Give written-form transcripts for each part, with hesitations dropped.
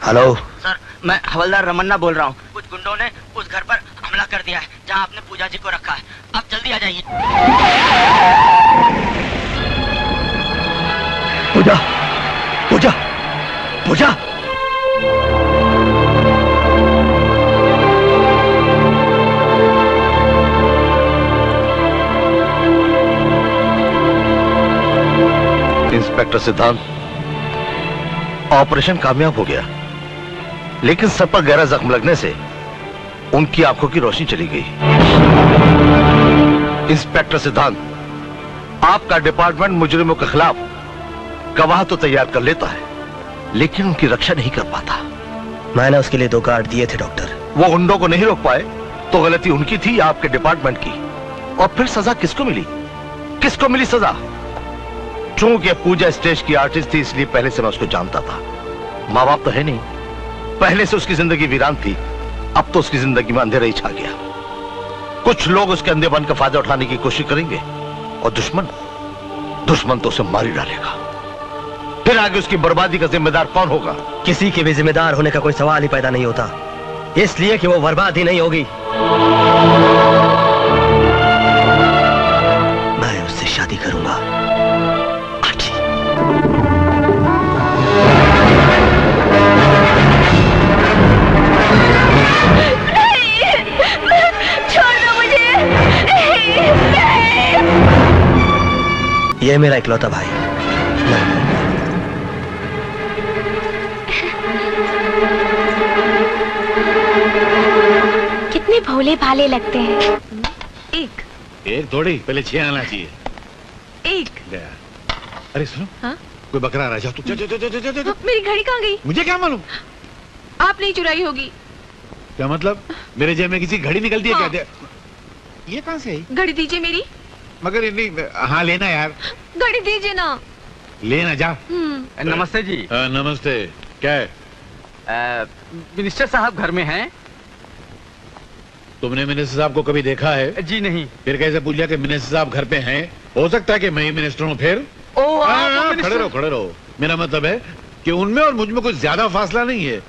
Hello sir, मैं हवलदार रमन्ना बोल रहा हूँ। कुछ गुंडों ने उस घर पर हमला कर दिया है जहाँ आपने पूजा जी को रखा है। आप जल्दी आ जाइए। पूजा, पूजा, पूजा। इंस्पेक्टर सिद्धांत, ऑपरेशन कामयाब हो गया, लेकिन सर पर गहरा जख्म लगने से उनकी आंखों की रोशनी चली गई। इंस्पेक्टर सिद्धांत, आपका डिपार्टमेंट मुजरिमों के खिलाफ गवाह तो तैयार कर लेता है, लेकिन उनकी रक्षा नहीं कर पाता। मैंने उसके लिए 2 कार्ड दिए थे डॉक्टर। वो गुंडों को नहीं रोक पाए तो गलती उनकी थी या आपके डिपार्टमेंट की? और फिर सजा किसको मिली? किसको मिली सजा? चूंकि पूजा स्टेज की आर्टिस्ट थी, इसलिए पहले से मैं उसको जानता था। माँ बाप तो है नहीं, पहले से उसकी जिंदगी वीरान थी, अब तो उसकी जिंदगी में अंधेरा ही छा गया। कुछ लोग उसके अंधेपन का फायदा उठाने की कोशिश करेंगे और दुश्मन तो उसे मार ही डालेगा। फिर आगे उसकी बर्बादी का जिम्मेदार कौन होगा? किसी के भी जिम्मेदार होने का कोई सवाल ही पैदा नहीं होता, इसलिए कि वो बर्बाद ही नहीं होगी। मैं उससे शादी करूंगा। आजी। छोड़ दो मुझे। ये मेरा इकलौता भाई। कितने भोले भाले लगते हैं। एक थोड़ी, पहले 6 आना चाहिए। एक। अरे सुनो, हाँ? कोई बकरा आ रहा है, जा तू। जा। मेरी घड़ी कहाँ गई? मुझे क्या मालूम? आप नहीं चुराई होगी। क्या मतलब? मेरे जेब में किसी घड़ी निकलती है? हाँ। क्या? ये कहाँ से आई? घड़ी दीजिए मेरी। मगर ये नहीं। हाँ लेना यार। घड़ी दीजिए ना। लेना जा। नमस्ते जी। नमस्ते। क्या है? मिनिस्टर साहब घर में हैं? तुमने मिनिस्टर साहब को कभी देखा है? जी नहीं। फिर कैसे पूछ लिया कि मिनिस्टर साहब घर पे हैं? हो सकता है कि मैं ही मिनिस्टर हूँ फिर। खड़े रहो। मेरा मतलब है कि उनमें और मुझ में कुछ ज्यादा फासला नहीं है।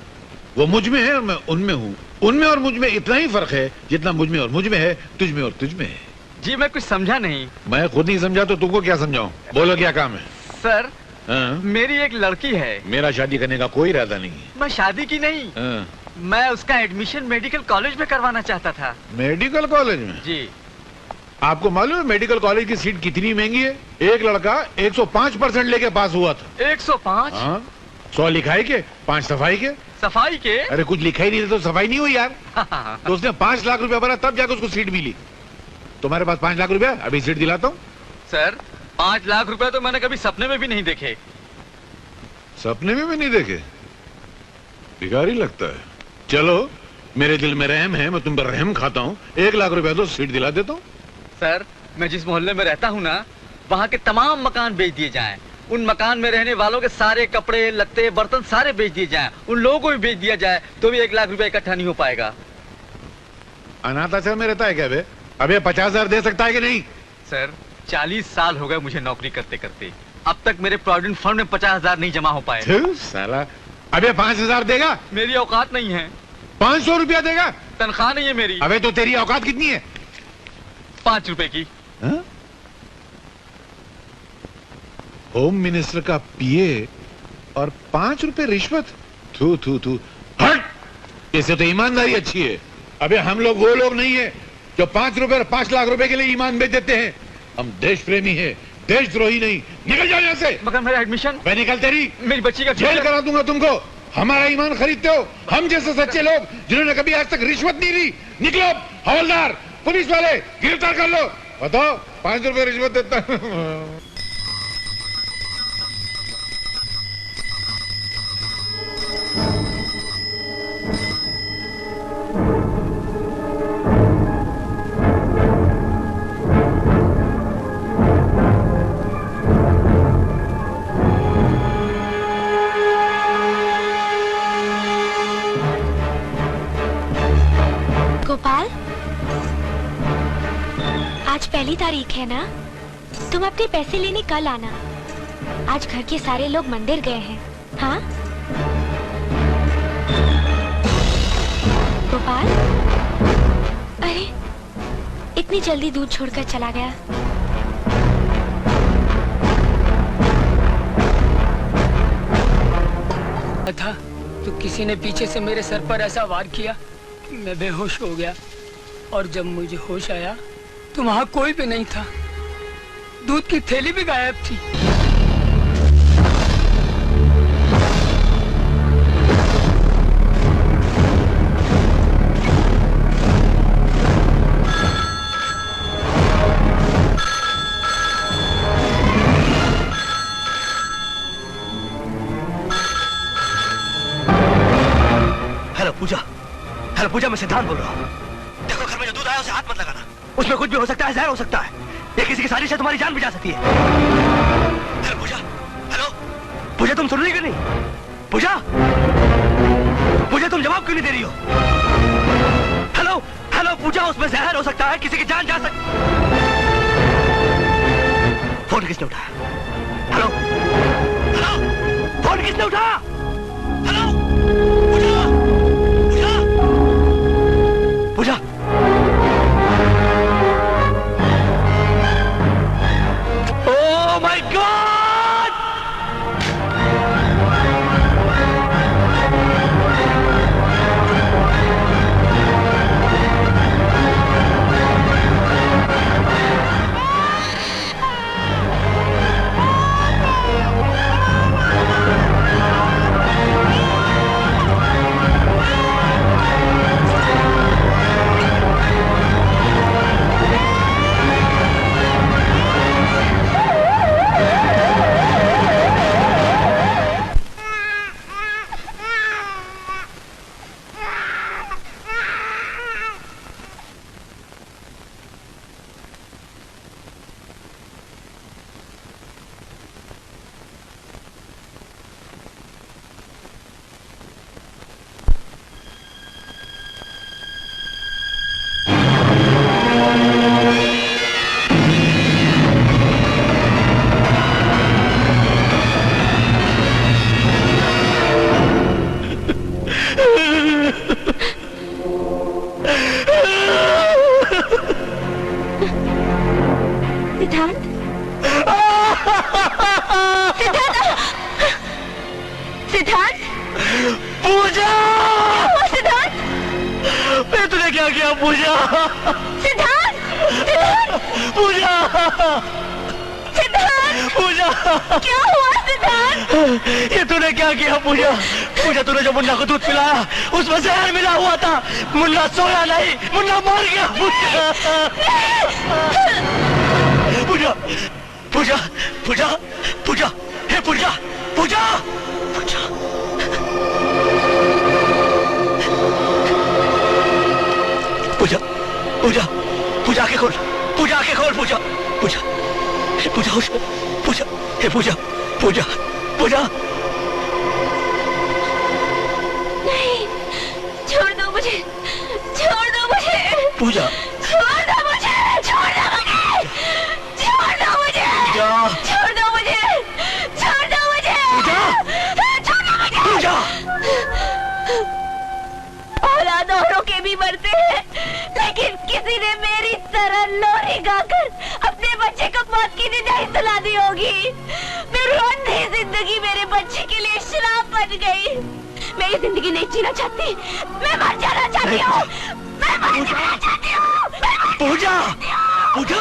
वो मुझ में है और मैं उनमें हूँ। उनमें और मुझ में इतना ही फर्क है जितना मुझ में और मुझ में है, तुझ में और तुझ में है। जी मैं कुछ समझा नहीं। मैं खुद नहीं समझा तो तुमको क्या समझाऊं? बोलो क्या काम है? सर, हाँ? मेरी एक लड़की है। मेरा शादी करने का कोई इरादा नहीं है। मैं शादी की नहीं। हाँ? मैं उसका एडमिशन मेडिकल कॉलेज में करवाना चाहता था। मेडिकल कॉलेज में? जी। आपको मालूम है मेडिकल कॉलेज की सीट कितनी महंगी है? एक लड़का 105% लेके पास हुआ था। 105? हाँ? 100 लिखाई के, 5 सफाई के। सफाई के? अरे कुछ लिखा ही नहीं तो सफाई नहीं हुई यार। तो उसने 5 लाख रुपया भरा, तब जाकर उसको सीट मिली। तुम्हारे पास 5 लाख रुपया, अभी सीट दिलाता हूँ। सर, 5 लाख रुपया तो मैंने कभी सपने में भी नहीं देखे। सपने में भी नहीं देखे? भिखारी लगता है। चलो, मेरे दिल में रहम है, मैं तुम पर रहम खाता हूँ। 1 लाख रुपया तो सीट दिला देता हूँ। सर, मैं जिस मोहल्ले में रहता हूँ ना, वहाँ के तमाम मकान बेच दिए जाएं। उन मकान में रहने वालों के सारे कपड़े, लत्ते, बर्तन सारे बेच दिए जाएं। उन लोगों को भी बेच दिया जाए तो भी 1 लाख रुपया इकट्ठा नहीं हो पाएगा। अनाथ आश्रम में रहता है क्या बे? अबे 50,000 दे सकता है कि नहीं? सर, 40 साल हो गए मुझे नौकरी करते करते, अब तक मेरे प्रोविडेंट फंड में 50,000 नहीं जमा हो पाए। साला, अबे 5,000 देगा? मेरी औकात नहीं है। 500 रुपया देगा? तनख्वाह नहीं है मेरी। अबे तो तेरी औकात कितनी है? 5 रुपए की। हा? होम मिनिस्टर का पीए और 5 रुपए रिश्वत? थू थू थू, हट! इससे तो ईमानदारी अच्छी है। अबे हम लोग वो लोग नहीं है जो 5 रुपए और 5 लाख रुपए के लिए ईमान बेच देते हैं। हम देश प्रेमी है, देशद्रोही नहीं। निकल जाओ यहाँ से। मगर मेरा एडमिशन? मैं निकल, तेरी मेरी बच्ची का जेल करा दूंगा तुमको। हमारा ईमान खरीदते हो? हम जैसे सच्चे लोग जिन्होंने कभी आज तक रिश्वत नहीं ली। निकलो, हवलदार, पुलिस वाले, गिरफ्तार कर लो। बताओ, 5 रुपए रिश्वत देता। गोपाल, आज पहली तारीख है ना? तुम अपने पैसे लेने कल आना। आज घर के सारे लोग मंदिर गए हैं। हाँ? गोपाल, अरे इतनी जल्दी दूध छोड़कर चला गया। था तो किसी ने पीछे से मेरे सर पर ऐसा वार किया कि मैं बेहोश हो गया, और जब मुझे होश आया तो वहां कोई भी नहीं था। दूध की थैली भी गायब थी। हेलो पूजा, मैं सिद्धांत बोल रहा हूँ। देखो घर में जो दूध आया उसे हाथ मत लगाना, उसमें कुछ भी हो सकता है, जहर हो सकता है, ये किसी की साजिश से तुम्हारी जान भी जा सकती है। हेलो पूजा, हेलो पूजा, तुम सुन रही क्यों नहीं? पूजा, पूजा तुम जवाब क्यों नहीं दे रही हो? हेलो हेलो पूजा, उसमें जहर हो सकता है, किसी की जान जा सकती। फोन किसने उठाया? हेलो हेलो, फोन किसने उठाया? Hello Pooja, Pooja, oh my god! Siddhant, Pooja! सिद्धांत, मैं तुझे क्या किया पूजा? सिद्धांत, सिद्धांत, पूजा! सिद्धांत, पूजा! क्या हुआ सिद्धांत? ये तूने क्या किया पूजा? पूजा, तूने जो मुन्ना को दूध पिलाया उसमें जहर मिला हुआ था। मुन्ना सोया नहीं, मुन्ना मर गया। पूजा, पूजा, पूजा, पूजा, हे पूजा, पूजा, पूजा, पूजा, पूजा, पूजा आंखें खोल, पूजा आंखें खोल, पूजा, पूजा, हे पूजा, होश में, पूजा, हे पूजा, पूजा, पूजा। नहीं, छोड़ दो मुझे, छोड़ दो मुझे, पूजा, छोड़ दो मुझे, छोड़ दो मुझे, छोड़ दो मुझे, छोड़ दो मुझे, छोड़ दो मुझे, छोड़ दो मुझे, पूजा। औलाद औरों के भी मरते हैं, लेकिन किसी ने मेरी तरह लोरी गाकर अपने बच्चे को मौत की निदाई सुला दी होगी। मेरी अंधी जिंदगी मेरे बच्चे के लिए श्राप बन गई। मैं ये जिंदगी नहीं जीना चाहती, मैं मर जाना चाहती हूँ, मैं मर जाना चाहती हूँ। पूजा, पूजा,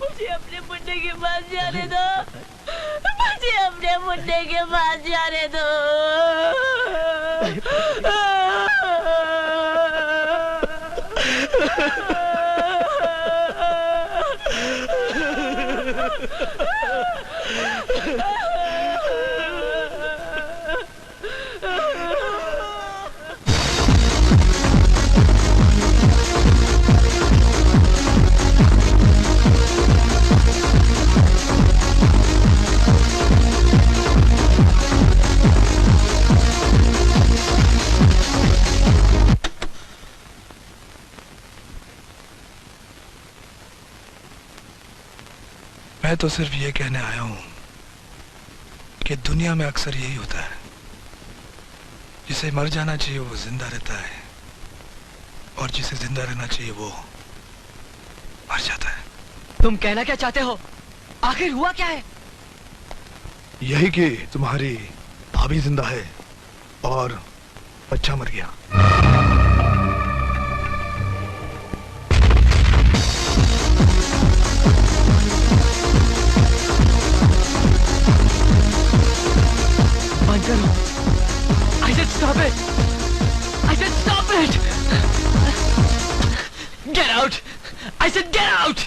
मुझे अपने मुन्ने के पास जाने दो, मुझे अपने मुन्ने के पास जाने दो। मैं तो सिर्फ ये कहने आया हूं कि दुनिया में अक्सर यही होता है, जिसे मर जाना चाहिए वो जिंदा रहता है और जिसे जिंदा रहना चाहिए वो मर जाता है। तुम कहना क्या चाहते हो? आखिर हुआ क्या है? यही कि तुम्हारी भाभी जिंदा है और बच्चा मर गया। बंद करो। I said stop it. I said stop it. Get out. I said get out.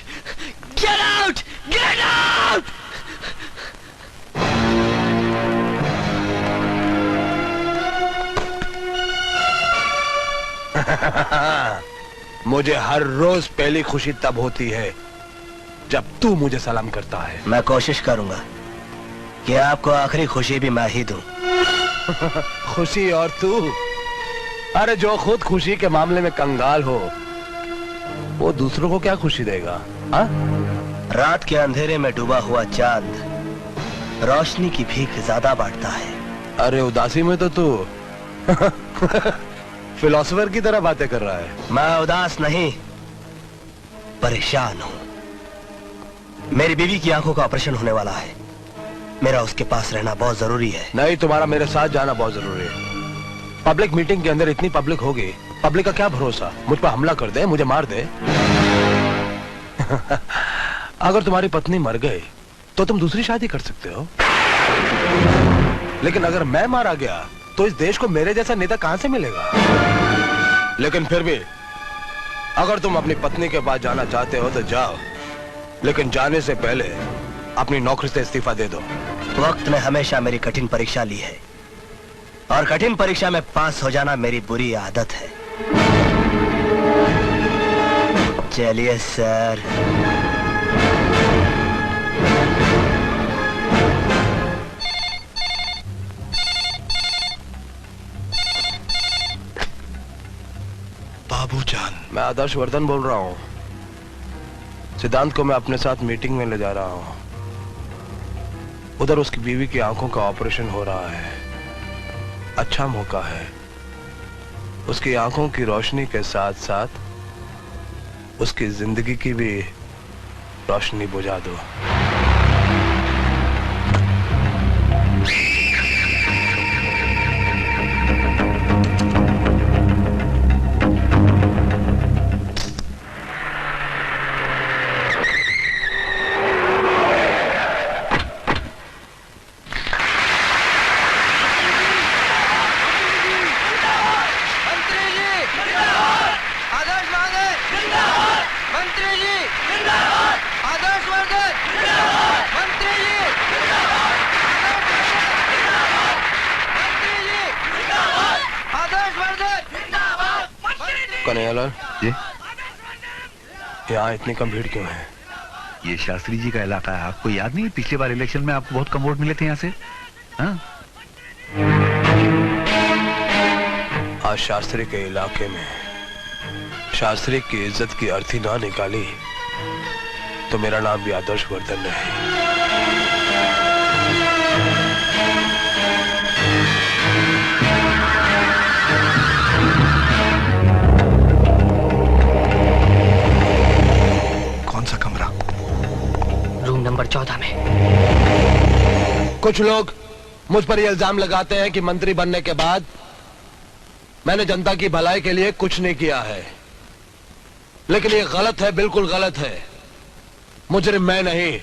Get out. Get out. मुझे हर रोज पहली खुशी तब होती है जब तू मुझे सलाम करता है। मैं कोशिश करूंगा कि आपको आखिरी खुशी भी मैं ही दूं। खुशी और तू? अरे जो खुद खुशी के मामले में कंगाल हो वो दूसरों को क्या खुशी देगा? हा? रात के अंधेरे में डूबा हुआ चांद रोशनी की भीख ज्यादा बांटता है। अरे उदासी में तो तू फिलोसोफर की तरह बातें कर रहा है। मैं उदास नहीं, परेशान हूं। मेरी बीवी की आंखों का ऑपरेशन होने वाला है। मेरा उसके पास रहना बहुत जरूरी है। नहीं, तुम्हारा मेरे साथ जाना बहुत जरूरी है। पब्लिक मीटिंग के अंदर इतनी पब्लिक होगी, पब्लिक का क्या भरोसा मुझ पर हमला कर दे, मुझे मार दे। अगर तुम्हारी पत्नी मर गई तो तुम दूसरी शादी कर सकते हो, लेकिन अगर मैं मारा गया तो इस देश को मेरे जैसा नेता कहां से मिलेगा? लेकिन फिर भी अगर तुम अपनी पत्नी के पास जाना चाहते हो तो जाओ, लेकिन जाने से पहले अपनी नौकरी से इस्तीफा दे दो। वक्त ने हमेशा मेरी कठिन परीक्षा ली है और कठिन परीक्षा में पास हो जाना मेरी बुरी आदत है। चलिए सर। बाबूजान, मैं आदर्श वर्धन बोल रहा हूँ। सिद्धांत को मैं अपने साथ मीटिंग में ले जा रहा हूँ। उधर उसकी बीवी की आंखों का ऑपरेशन हो रहा है। अच्छा मौका है, उसकी आंखों की रोशनी के साथ साथ उसकी जिंदगी की भी रोशनी बुझा दो। कन्हैयालाल जी, यहाँ इतनी कम भीड़ क्यों है? ये शास्त्री जी का इलाका है। आपको याद नहीं, पिछली बार इलेक्शन में आपको बहुत कम वोट मिले थे यहाँ से? हाँ? आज शास्त्री के इलाके में शास्त्री की इज्जत की अर्थी ना निकाली तो मेरा नाम भी आदर्श वर्धन नहीं। कौन सा कमरा? रूम नंबर 14 में। कुछ लोग मुझ पर ये इल्जाम लगाते हैं कि मंत्री बनने के बाद मैंने जनता की भलाई के लिए कुछ नहीं किया है, लेकिन ये गलत है, बिल्कुल गलत है। मुजरिम मैं नहीं,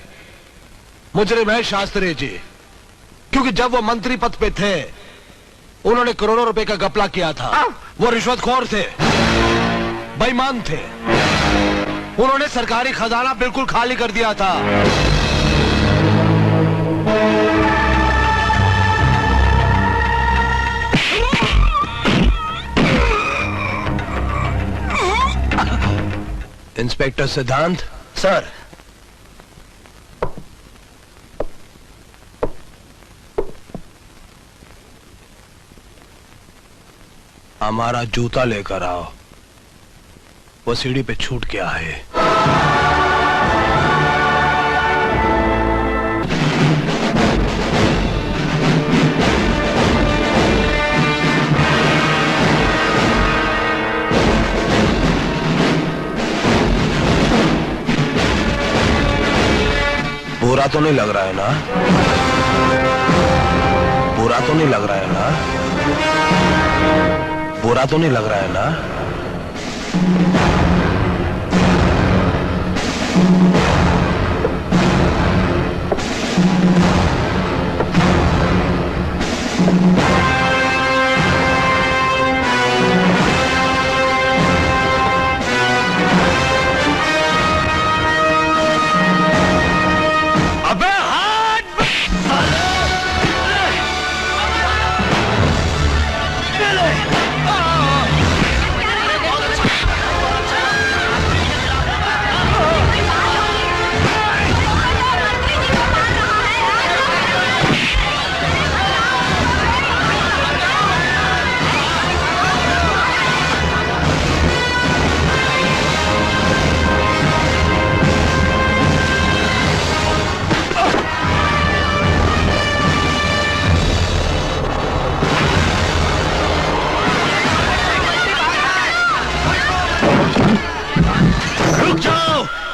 मुजरिम है शास्त्री जी, क्योंकि जब वो मंत्री पद पे थे उन्होंने करोड़ों रुपए का घपला किया था। वो रिश्वतखोर थे, बेईमान थे, उन्होंने सरकारी खजाना बिल्कुल खाली कर दिया था। इंस्पेक्टर सिद्धांत। सर, हमारा जूता लेकर आओ, वो सीढ़ी पे छूट गया है। बुरा तो नहीं लग रहा है ना? बुरा तो नहीं लग रहा है ना? बुरा तो नहीं लग रहा है ना?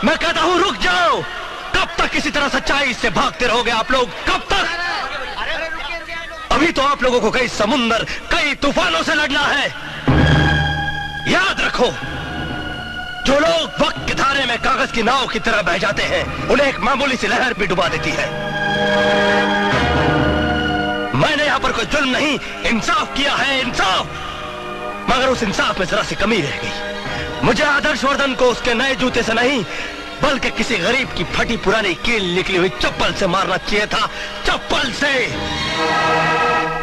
मैं कहता हूं रुक जाओ। कब तक इसी तरह सच्चाई से भागते रहोगे आप लोग? कब तक? अभी तो आप लोगों को कई समुंदर, कई तूफानों से लड़ना है। याद रखो, जो लोग वक्त के धारे में कागज की नाव की तरह बह जाते हैं, उन्हें एक मामूली सी लहर भी डुबा देती है। मैंने यहां पर कोई जुल्म नहीं, इंसाफ किया है, इंसाफ। मगर उस इंसाफ में जरा सी कमी रह गई। मुझे आदर्शवर्धन को उसके नए जूते से नहीं, बल्कि किसी गरीब की फटी पुरानी कील निकली हुई चप्पल से मारना चाहिए था। चप्पल से।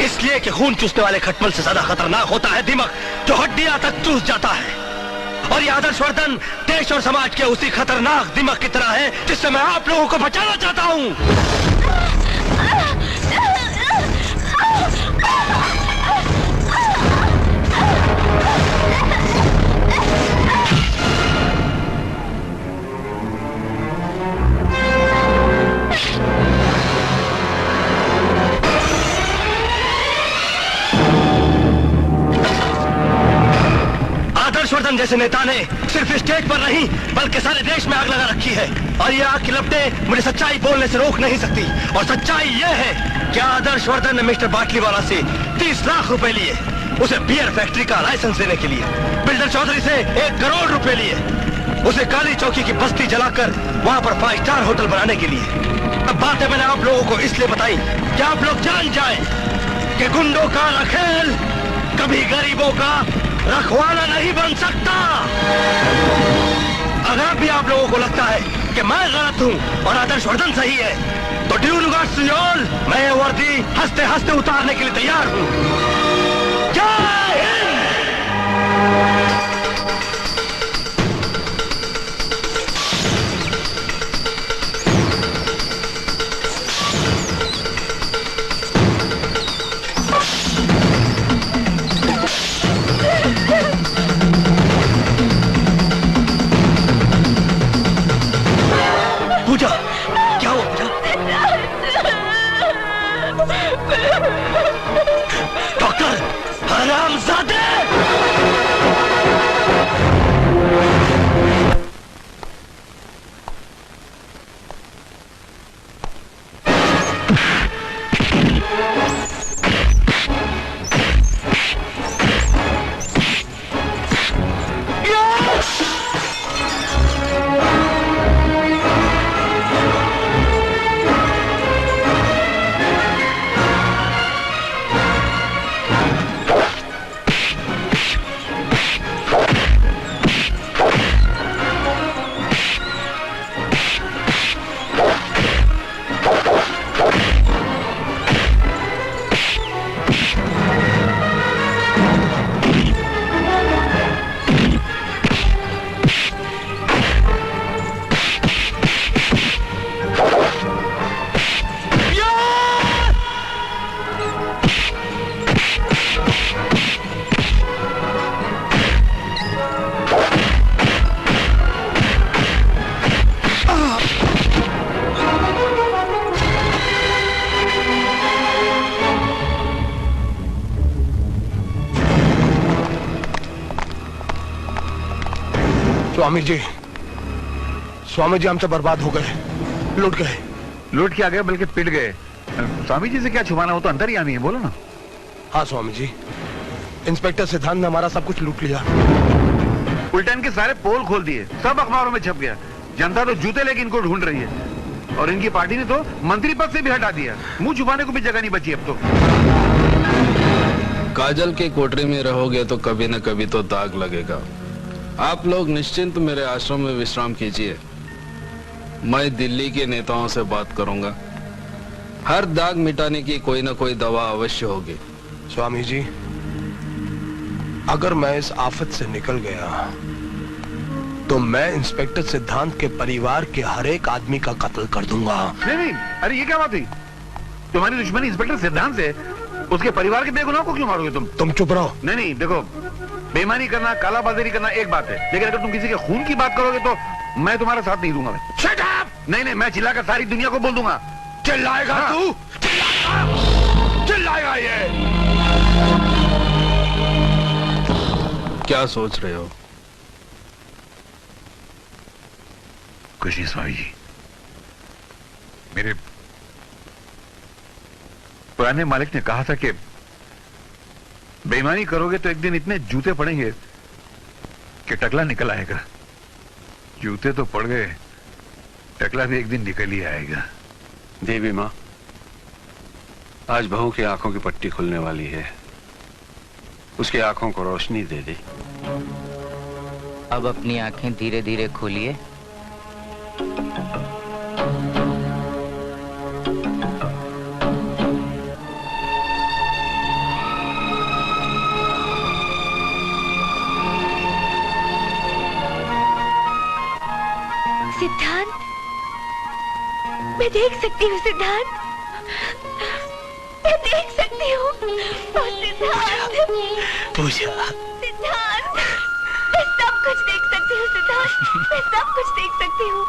इसलिए कि खून चूसने वाले खटमल से ज्यादा खतरनाक होता है दिमाग, जो हड्डियां तक चूस जाता है। और ये आदर्शवर्धन देश और समाज के उसी खतरनाक दिमाग की तरह है जिससे मैं आप लोगों को बचाना चाहता हूं। आदर्शवर्धन जैसे नेता ने सिर्फ स्टेज पर नहीं बल्कि सारे देश में आग लगा रखी है, और ये आग की लपटें मुझे सच्चाई बोलने से रोक नहीं सकती। और सच्चाई ये है कि आदर्शवर्धन ने मिस्टर बाटलीवाला से 30 लाख रुपए लिए, उसे बियर फैक्ट्री का लाइसेंस देने के लिए। बिल्डर चौधरी से 1 करोड़ रुपए लिए, उसे काली चौकी की बस्ती जलाकर वहां पर 5 स्टार होटल बनाने के लिए। अब बातें मैंने आप लोगों को इसलिए बताई कि आप लोग जान जाएं कि गुंडों का रखेल कभी गरीबों का रखवाला नहीं बन सकता। अगर भी आप लोगों को लगता है कि मैं गलत हूं और आदर्शवर्धन सही है, तो ड्यू रिगार्ड्स टू ऑल, मैं ये वर्दी हंसते हंसते उतारने के लिए तैयार हूं। जय हिंद। पूजा, क्या हुआ पूजा? डॉक्टर, हरामजादे! स्वामी जी हम तो बर्बाद हो गए, लुट गए। लूट के आ गए बल्कि पिट गए। स्वामी जी से क्या छुपाना, हो तो अंतर्यामी है, बोलो ना। हाँ स्वामी जी, इंस्पेक्टर सिद्धांत ने हमारा सब कुछ लूट लिया। उल्टन के सारे पोल खोल दिए, सब अखबारों में छप गया। जनता तो जूते लेके इनको ढूंढ रही है और इनकी पार्टी ने तो मंत्री पद से भी हटा दिया। मुंह छुपाने को भी जगह नहीं बची अब तो। काजल की कोठरी में रहोगे तो कभी न कभी तो दाग लगेगा। आप लोग निश्चिंत मेरे आश्रम में विश्राम कीजिए। मैं दिल्ली के नेताओं से बात करूंगा। हर दाग मिटाने की कोई न कोई दवा अवश्य होगी। स्वामी जी, अगर मैं इस आफत से निकल गया तो मैं इंस्पेक्टर सिद्धांत के परिवार के हर एक आदमी का कत्ल कर दूंगा। नहीं नहीं, अरे ये क्या बात हुई? तुम्हारी दुश्मनी इंस्पेक्टर सिद्धांत से, उसके परिवार के बेगुनाह को क्यों मारोगे तुम चुप रहो। नहीं नहीं, देखो, बेईमानी करना, कालाबाजारी करना एक बात है, लेकिन अगर तुम किसी के खून की बात करोगे तो मैं तुम्हारा साथ नहीं दूंगा। Shut up! नहीं नहीं, मैं चिल्लाकर सारी दुनिया को बोल दूंगा। चिल्लाएगा हाँ। तू? चिल्लाएगा ये? क्या सोच रहे हो? कुछ नहीं स्वामी जी, मेरे पुराने मालिक ने कहा था कि बेईमानी करोगे तो एक दिन इतने जूते पड़ेंगे कि टकला निकल आएगा। जूते तो पड़ गए, टकला भी एक दिन निकल ही आएगा। देवी माँ, आज बहू की आंखों की पट्टी खुलने वाली है। उसकी आंखों को रोशनी दे दे। अब अपनी आंखें धीरे धीरे खोलिए। सिद्धांत, मैं देख सकती हूँ सिद्धांत, मैं देख सकती हूँ। सिद्धांत, पूजा, सिद्धांत, मैं सब कुछ देख सकती हूँ सिद्धांत, मैं सब कुछ देख सकती हूँ।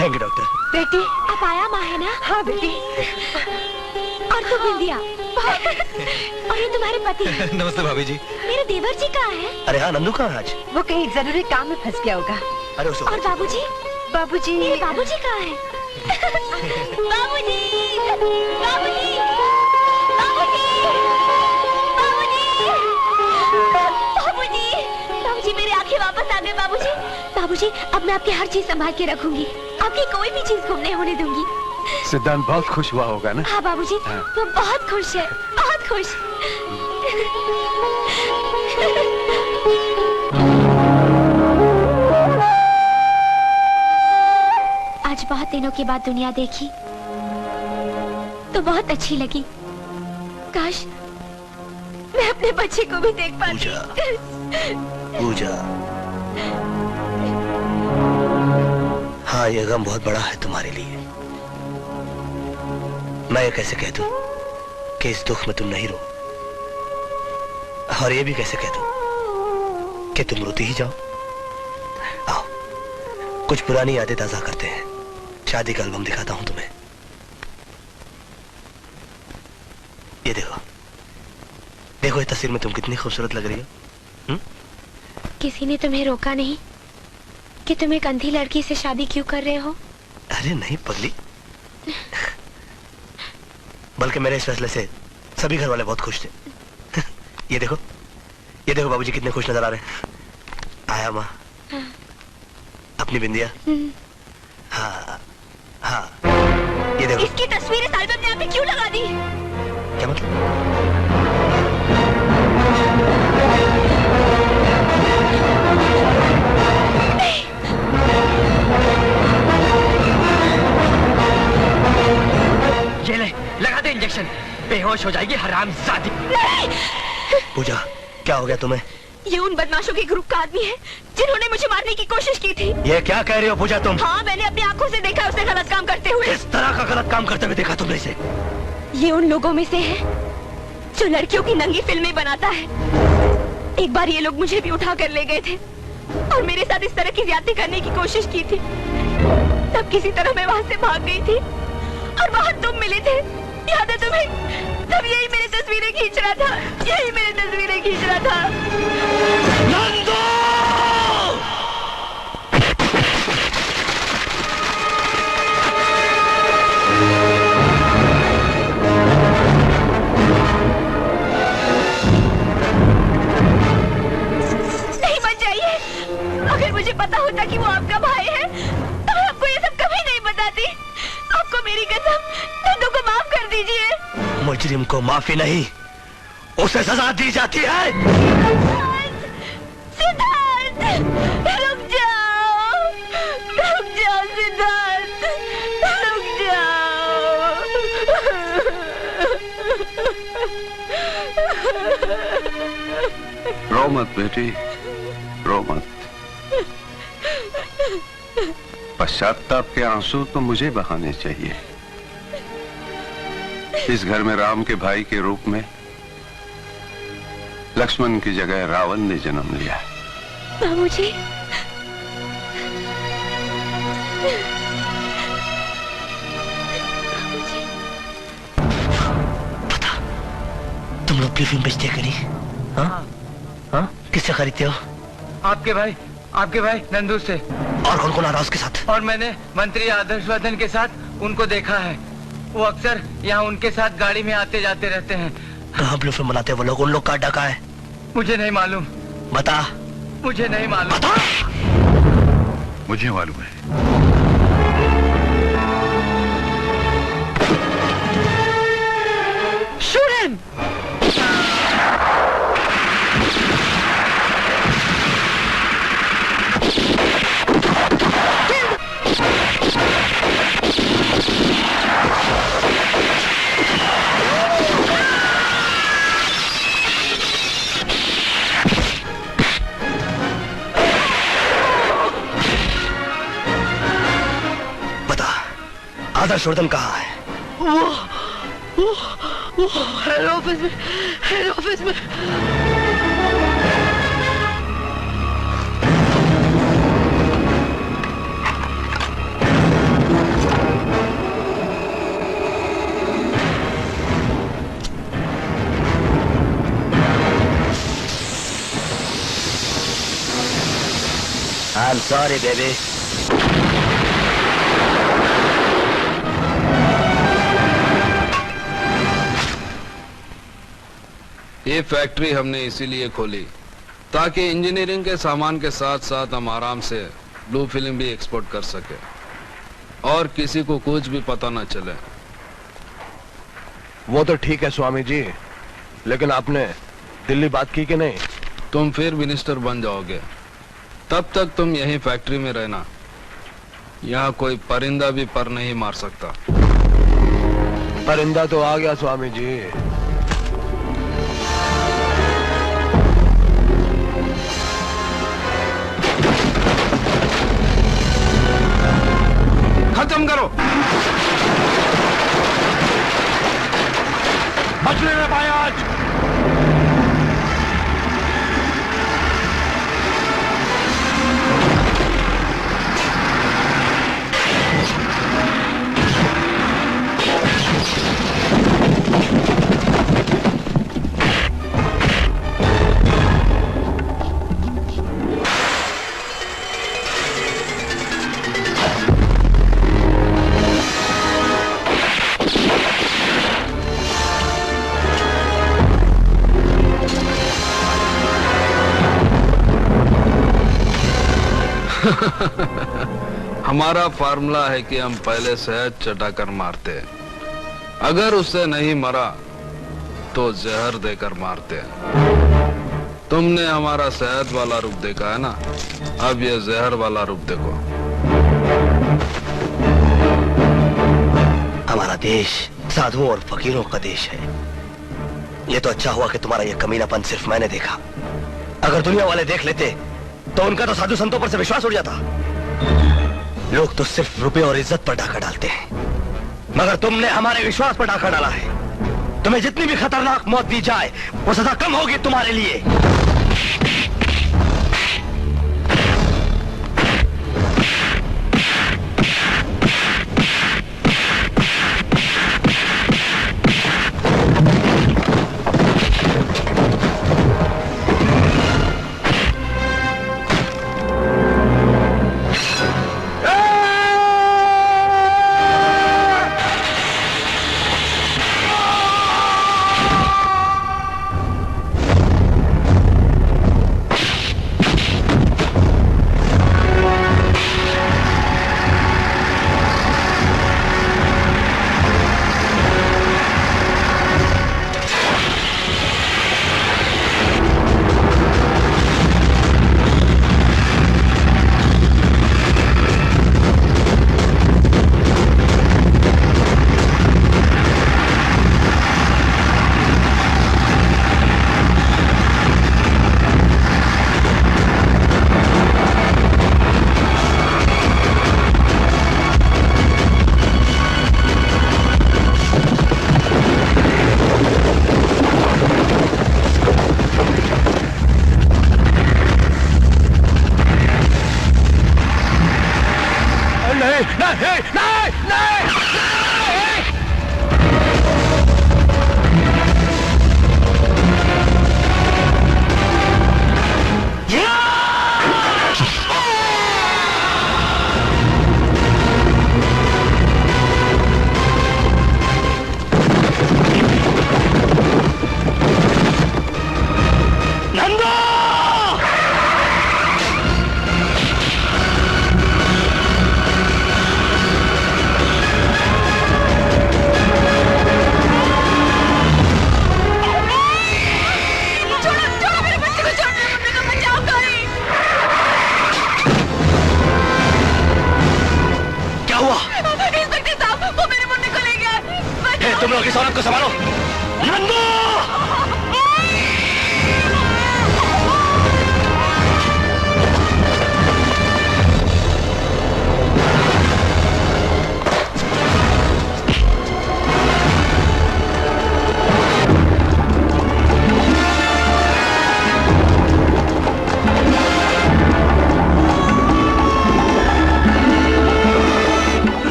Thank you doctor. बेटी, आप आया माँ है ना? हाँ बेटी। और तुम बिंदिया, और ये तुम्हारे पति। नमस्ते भाभी जी। मेरे देवर जी कहाँ है? अरे हाँ, नंदू कहाँ है आज? वो कहीं जरूरी काम में फंस गया होगा। अरे उसे और बाबूजी? बाबूजी, मेरे बाबूजी कहाँ हैं? बाबूजी, बाबूजी, बाबूजी, बाबूजी, बाबूजी, मेरी आंखें वापस आ गई बाबूजी। बाबूजी, अब मैं आपकी हर चीज संभाल के रखूंगी, आपकी कोई भी चीज गुम नहीं होने दूंगी। सिद्धांत बहुत खुश हुआ होगा ना? हाँ बाबूजी, वो बहुत खुश है, बहुत खुश। आज बहुत दिनों के बाद दुनिया देखी तो बहुत अच्छी लगी। काश मैं अपने बच्चे को भी देख पाती। पूजा, पूजा, हाँ ये गम बहुत बड़ा है तुम्हारे लिए। मैं ये कैसे कह दूं कि इस दुख में तुम नहीं रो, और ये भी कैसे कह दूं कि तुम रोती ही जाओ। आओ कुछ पुरानी यादें ताजा करते हैं। शादी का एल्बम दिखाता हूं तुम्हें। ये देखो, देखो इस तस्वीर में तुम कितनी खूबसूरत लग रही हो। किसी ने तुम्हें रोका नहीं कि तुम एक अंधी लड़की से शादी क्यों कर रहे हो? अरे नहीं पगली, बल्कि मेरे इस फैसले से सभी घर वाले बहुत खुश थे। ये देखो, ये देखो बाबूजी कितने खुश नजर आ रहे हैं। आया माँ, अपनी बिंदिया। हाँ हाँ, ये देखो। इसकी तस्वीर इस एल्बम में आपने क्यों लगा दी? क्या मतलब? ये ले, लगा दे इंजेक्शन, बेहोश हो जाएगी हरामजादी। पूजा, क्या हो गया तुम्हें? ये उन बदमाशों के ग्रुप का आदमी है जिन्होंने मुझे मारने की कोशिश की थी। ये क्या कह रही हो पूजा तुम? हाँ, मैंने अपनी आंखों से देखा उसे गलत काम करते हुए। किस तरह का गलत काम करते हुए देखा तुमने इसे? ये उन लोगों में से है जो लड़कियों की नंगी फिल्में बनाता है। एक बार ये लोग मुझे भी उठा कर ले गए थे और मेरे साथ इस तरह की ज्यादती करने की कोशिश की थी। तब किसी तरह मैं वहां से भाग गई थी और वहां तुम मिले थे, याद है तुम्हें? तब यही मेरी तस्वीरें खींच रहा था, यही मेरी तस्वीरें खींच रहा था। नंदू! पता होता कि वो आपका भाई है तो मैं आपको ये सब कभी नहीं बताती। आपको मेरी कसम, नंदू को माफ कर दीजिए। मुजरिम को माफी नहीं, उसे सजा दी जाती है। सिद्धार्थ, रुक जाओ, रुक जाओ सिद्धार्थ, रुक जाओ। रो मत बेटी, रो मत। पश्चाताप के आंसू तो मुझे बहाने चाहिए। इस घर में राम के भाई के रूप में लक्ष्मण की जगह रावण ने जन्म लिया। बाबूजी, पता तुम लोग फिल्म बेचते कि नहीं? हाँ हाँ, किससे खरीदते हो? आपके भाई नंदू से। और कौन कौन आ रहा उसके साथ? और मैंने मंत्री आदर्शवर्धन के साथ उनको देखा है। वो अक्सर यहाँ उनके साथ गाड़ी में आते जाते रहते हैं। कहाँ ब्लू फिल्म बनाते हैं वो लोग? उन लोग का अड्डा कहाँ है? मुझे नहीं मालूम। बता। मुझे नहीं मालूम। बता। मुझे मालूम है। Shoot him! आदर्शवर्धन कहाँ है? वो हेड ऑफिस में। I'm sorry, baby. ये फैक्ट्री हमने इसीलिए खोली ताकि इंजीनियरिंग के सामान के साथ साथ हम आराम से ब्लू फिल्म भी एक्सपोर्ट कर सके और किसी को कुछ भी पता न चले। वो तो ठीक है स्वामी जी, लेकिन आपने दिल्ली बात की कि नहीं? तुम फिर मिनिस्टर बन जाओगे, तब तक तुम यहीं फैक्ट्री में रहना। यहाँ कोई परिंदा भी पर नहीं मार सकता। परिंदा तो आ गया स्वामी जी। खत्म करो। बचने न पाए आज। हमारा फार्मूला है कि हम पहले शहद चटाकर मारते हैं, अगर उससे नहीं मरा तो जहर देकर मारते हैं। तुमने हमारा शहद वाला रूप देखा है ना, अब ये जहर वाला रूप देखो। हमारा देश साधुओं और फकीरों का देश है। ये तो अच्छा हुआ कि तुम्हारा ये कमीनापन सिर्फ मैंने देखा। अगर दुनिया वाले देख लेते तो उनका तो साधु संतों पर से विश्वास उड़ जाता। लोग तो सिर्फ रुपए और इज्जत पर डाका डालते हैं, मगर तुमने हमारे विश्वास पर डाका डाला है। तुम्हें जितनी भी खतरनाक मौत दी जाए वो सजा कम होगी तुम्हारे लिए। तुम लोग इस औरत को संभालो। नंदू!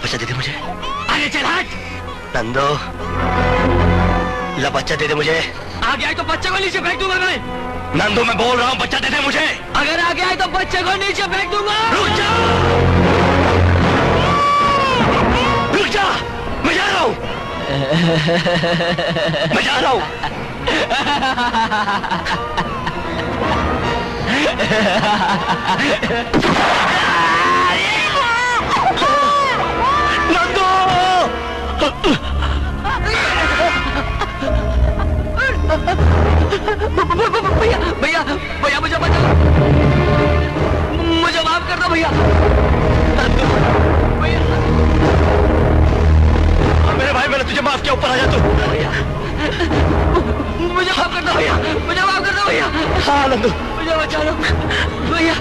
बच्चा दे दे मुझे। अरे चल हट। नंदो, ला बच्चा दे दे मुझे। आगे आए तो बच्चे को नीचे फेंक दूंगा मैं। नंदो मैं बोल रहा हूँ, बच्चा दे दे मुझे। अगर आगे आए तो बच्चे को नीचे फेंक दूंगा। रुक जा, रुक जा, मैं जा रहा हूँ, मैं जा रहा हूँ। भैया भैया भैया मुझे बचा, मुझे माफ कर दो भैया। मेरे भाई, मैंने तुझे माफ किया, ऊपर आ जा तू। भैया मुझे माफ कर दो भैया, मुझे माफ कर दो भैया। हाँ नंदू, मुझे बचा लो भैया।